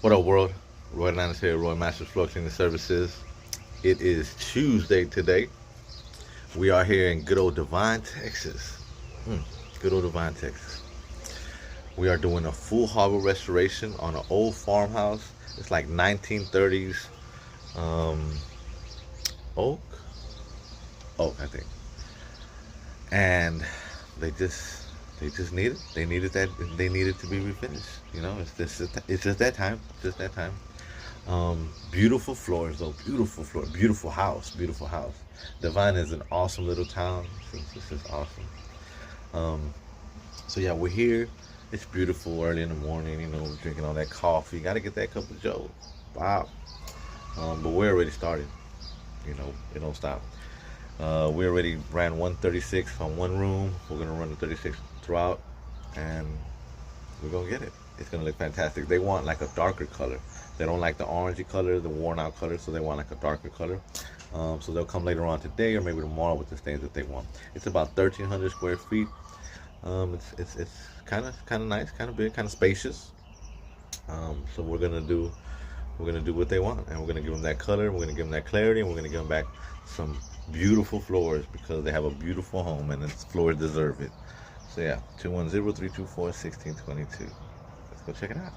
What up, world? Roy Landis here, Roy Masters Floor Cleaning Services. It is Tuesday today. We are here in good old Devine, Texas. Good old Devine, Texas. We are doing a full hardwood restoration on an old farmhouse. It's like 1930s um, oak, I think. And they just they just needed to be refinished. You know, it's just that time. Just that time. Beautiful floors though, beautiful floor, beautiful house. Devine is an awesome little town. It's just awesome. Um, so yeah, we're here. It's beautiful early in the morning. You know, we're drinking all that coffee. Got to get that cup of Joe. Wow. But we're already started. You know, it don't stop. We already ran 136 on one room. We're gonna run the 36 throughout, and we're gonna get it. It's gonna look fantastic. They want like a darker color. They don't like the orangey color, the worn out color, so they want like a darker color. So they'll come later on today or maybe tomorrow with the stains that they want. It's about 1,300 square feet. It's kind of nice, kind of big, kind of spacious. So we're gonna do what they want, and we're gonna give them that color. We're gonna give them that clarity, and we're gonna give them back some beautiful floors because they have a beautiful home and its floors deserve it. So yeah, 210-324-1622. Let's go check it out.